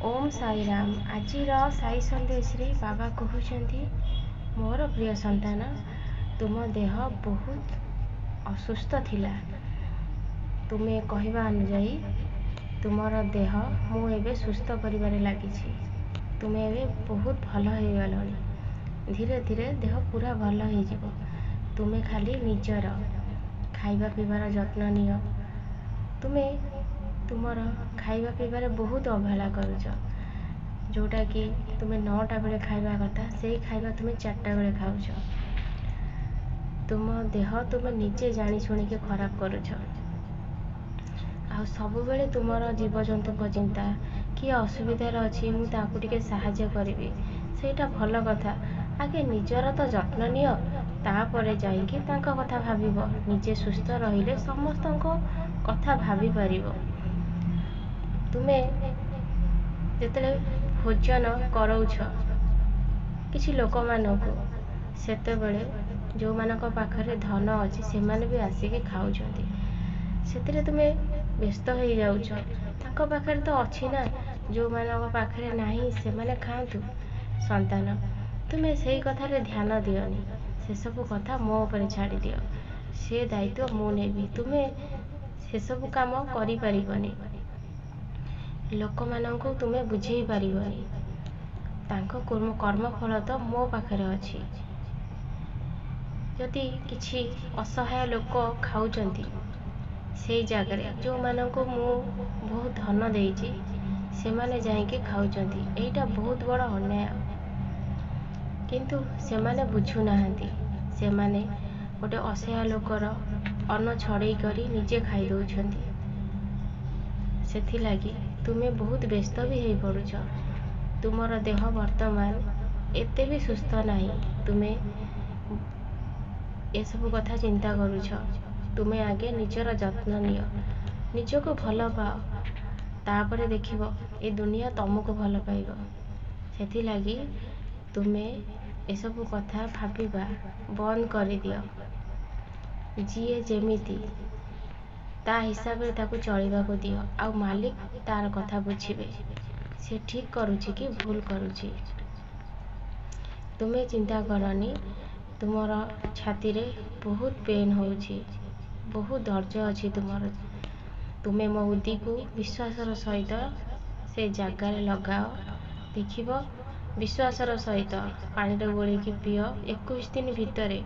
ओम साई राम। आज साई संदेश रे बाबा कहते मोर प्रिय संतान तुम देह बहुत असुस्थ थिला। तुम्हें कहवा अनुजाई तुमर देह मु एबे सुस्थ करिबारे लागिछि। तुम्हें एबे बहुत भल हो गलनी। धीरे धीरे देह पूरा भल हो जिवो। तुम्हें खाली निजर खाइबा पीबार जत्न नियो। तुम्हें तुमर खाइबा पीबार बहुत अवहेला करुच। जोटा कि तुम्हें 9टा बेले खाइबा कथा से खाइबा तुम्हें 4टा बेले खाऊच। तुम देह तुम्हें निजे जानी शुणिके खराब करुच। आ सब बेले तुमर जीवजंतु को चिंता किए असुविधार अच्छी मुझे साहाय्य करी सेटा भल कथा। आगे निजर तो जत्न नियो तापरे जाइके तांका कथा भाबिबो। निजे सुस्थ रहिले समस्त कथा भाभी पारिबो। तुम्हें जेतले भोजन करौछ किछि लोक मानकु सेते बेले जो मानक पाखरे धन अछि से माने भी आसिके खाउछंती। सेतिरे तुम्हें व्यस्त हो जाउछ। तांको पाखरे तो अछि ना, जो मानक पाखरे नाही से माने खांतु। संतान तुम्हें सेई कथारे ध्यान दियोनी। से सब कथा मो ऊपर छाड़ी दियो। से दायित्व मु नेबी। तुम्हें से सब काम करि परिबनी। लोक मानंकु तुम्हें बुझेई पारिबनी। तांको कर्मफल तो मो पाखरे अछि। यदि किछि असहाय लोक खाउचंती सेई जागरे जो मानंकु मु बहुत धन देइछि से माने जाइके खाउचंती, एइटा बहुत बड़ अन्याय। किंतु से माने बुझु नाहंती। से माने गोटे असहाय लोकर अन्न छड़ेई करी निजे खाई दउछंती। सेथि लागी तुम्हें बहुत व्यस्त भी हो पड़ुछ। तुमर देह वर्तमान एते भी सुस्थ नाही। तुम्हें ए सब कथा चिंता करुछ। तुम्हें आगे निजर जत्न नियो। निजको भल पाओ तापरे देखिबो ए दुनिया तुमको भल पाइबो। सेथि लागी तुम्हें ए सब कथा भाबिबा बंद करि दियो। जिए जेमिति ता हिसाब रे ताकू चलिबा को दियो। आ मालिक तार कथा बुझिबे से ठीक करुछि कि भूल करुछि। तुम्हें चिंता करनी। तुमर छाती रे बहुत पेन होउछि, बहुत दर्द अछि तुमर। तुम्हें मो उदी को विश्वासर सहित से जगार लगाओ। देखिबो विश्वासर सहित पानी रे गोळीकी पियो। 21 दिन भितरे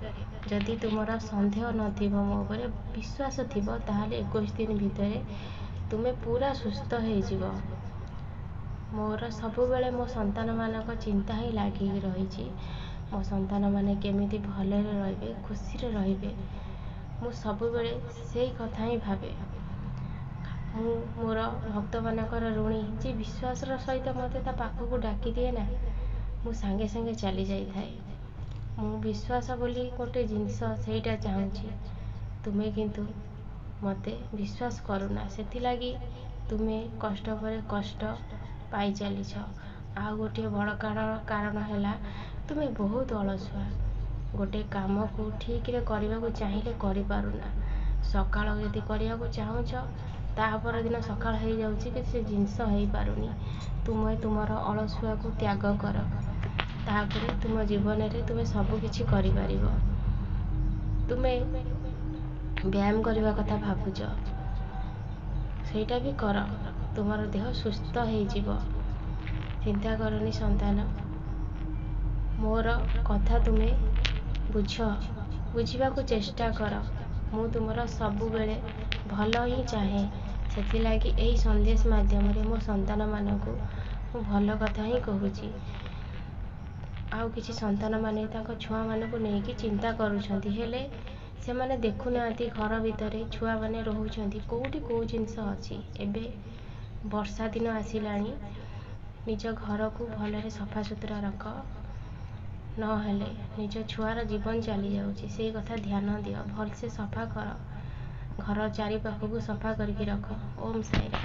जदि तुमर संदेह नथिबो मो ऊपर विश्वास थिबो ताहाले 21 दिन भितरे तुम्हें पूरा सुस्थ हो जिवो। मोर सबु बेले मो संतान मानक चिंता ही लागी रहिछि। मो संतान माने केमिति भले रहिबे, खुशी रे रहिबे, मु सबु बेले सेई कथा ही भाबे। मु मोर भक्त मानकर ऋणी जे विश्वासर सहित मते ता पाखकु डाकी दिए ना, मु संगे संगे चली जाई थाए। मु विश्वास बोली गोटे जिंस सेटा चाहूछि। तुम्हें किंतु मते विश्वास करुना। सेथि लागी तुम्हें कष्ट पर कष्ट पाई चलीछ। आ गोटे बड़ कारण हैला तुम्हें बहुत अलसुआ। गोटे काम को ठीक रे करबा को चाहिए करि पारुना। सकाळ यदि करिया को चाहूछ तापर दिन सकाळ हो जाउछि कि से जिंस हेई पारुनी। तुम्हें तुमर अलसुआ को त्याग कर। तापर तुम जीवन रे तुम्हें सब किछि करि पारिबो। तुम्हें व्यायाम करबा कथा भाबुछ सेटा भी कर। तुमर देह सुस्थ हो जिवो। चिंता करनी संतान। मोर कथा तुम्हें बुझिबा को चेष्टा कर। मु तुमर सबु बेले भल ही चाहे। सेथि लागी एही संदेश माध्यम रे मो संतान मानकु मु भल कथा ही कहूछि। आउ किछि संतान माने ताको छुआ मानकु नेकी चिंता करूछंती हेले से माने देखु नांती घर भितरे छुआ माने रहुछंती कोउठी को जिंस अछि। एबे वर्षा दिन आसिलाणी। निज घर को भलरे सफा सुतरा रख, न हेले निज छुआर जीवन चली जाउछि। से कथा ध्यान दियो। भल से सफा कर। घर चारि पाखकु सफा करके रख। ओम साई राम।